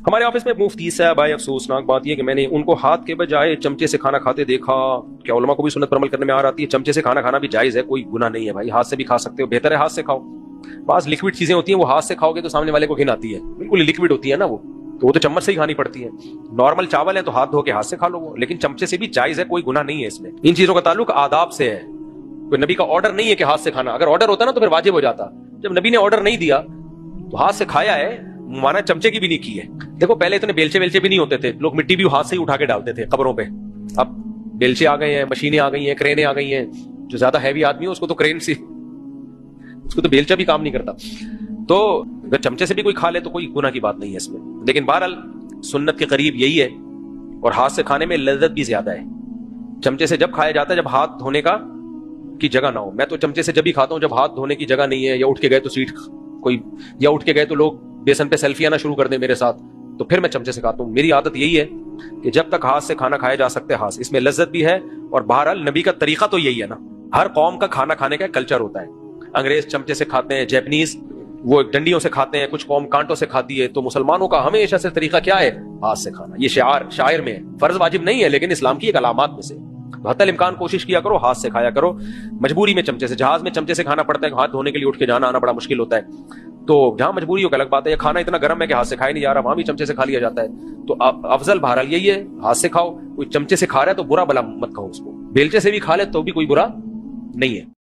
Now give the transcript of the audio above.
ہمارے آفس میں مفتی صاحب آئے، افسوسناک بات یہ کہ میں نے ان کو ہاتھ کے بجائے چمچے سے کھانا کھاتے دیکھا. کیا علماء کو بھی سنت پر عمل کرنے میں آ آتی ہے؟ چمچے سے کھانا کھانا بھی جائز ہے، کوئی گناہ نہیں ہے بھائی، ہاتھ سے بھی کھا سکتے ہو، بہتر ہے ہاتھ سے کھاؤ. بعض لکوڈ چیزیں ہوتی ہیں وہ ہاتھ سے کھاؤ گے تو سامنے والے کو گھن آتی ہے، بالکل لکوڈ ہوتی ہے نا وہ، تو وہ تو چمچ سے ہی کھانی پڑتی ہے. نارمل چاول ہے تو ہاتھ دھو کے ہاتھ سے کھا لو وہ، لیکن چمچے سے بھی جائز ہے، کوئی گناہ نہیں ہے اس میں. ان چیزوں کا تعلق آداب سے ہے، کوئی نبی کا آرڈر نہیں ہے کہ ہاتھ سے کھانا. اگر آرڈر ہوتا نا تو پھر واجب ہو جاتا. جب نبی نے آرڈر نہیں دیا تو ہاتھ سے کھایا ہے، مانا چمچے کی بھی نہیں کی ہے. دیکھو پہلے اتنے بیلچے ویلچے بھی نہیں ہوتے تھے، لوگ مٹی بھی ہاتھ سے ہی اٹھا کے ڈالتے تھے قبروں پہ. اب بیلچے آ گئے ہیں، مشینیں آ گئی ہیں، کرینیں آ گئی ہیں. جو زیادہ ہیوی آدمی ہے اس کو تو کرین سی، اس کو تو بیلچا بھی کام نہیں کرتا. تو اگر چمچے سے بھی کوئی کھا لے تو کوئی گناہ کی بات نہیں ہے اس میں. لیکن بہرحال سنت کے قریب یہی ہے، اور ہاتھ سے کھانے میں لذت بھی زیادہ ہے. چمچے سے جب کھایا جاتا ہے جب ہاتھ دھونے کا کی جگہ نہ ہو. میں تو چمچے سے جب ہی کھاتا ہوں جب ہاتھ دھونے کی جگہ نہیں ہے، یا اٹھ کے گئے تو سیٹ کوئی، یا اٹھ کے گئے تو لوگ بیسن پہ سیلفی آنا شروع کر دیں میرے ساتھ، تو پھر میں چمچے سے کھاتا ہوں. میری عادت یہی ہے کہ جب تک ہاتھ سے کھانا کھایا جا سکتے ہاتھ، اس میں لذت بھی ہے. اور بہرحال نبی کا طریقہ تو یہی ہے نا، ہر قوم کا کھانا کھانے کا کلچر ہوتا ہے. انگریز چمچے سے کھاتے ہیں، جیپنیز وہ ڈنڈیوں سے کھاتے ہیں، کچھ قوم کانٹوں سے کھاتی ہے. تو مسلمانوں کا ہمیشہ سے طریقہ کیا ہے؟ ہاتھ سے کھانا. یہ شاعر میں ہے، فرض واجب نہیں ہے لیکن اسلام کی ایک علامات میں سے. حتی الامکان کوشش کیا کرو ہاتھ سے کھایا کرو. مجبوری میں چمچے سے، جہاز میں چمچے سے کھانا پڑتا ہے، ہاتھ دھونے کے لیے اٹھ کے جانا آنا بڑا مشکل ہوتا ہے. تو جہاں مجبوری ہو کہ الگ بات ہے، یا کھانا اتنا گرم ہے کہ ہاتھ سے کھایا نہیں جا رہا، وہاں بھی چمچے سے کھا لیا جاتا ہے. تو افضل بہرحال یہی ہے، ہاتھ سے کھاؤ. کوئی چمچے سے کھا رہا ہے تو برا بلا مت کہو اس کو، بیلچے سے بھی کھا لے تو بھی کوئی برا نہیں ہے.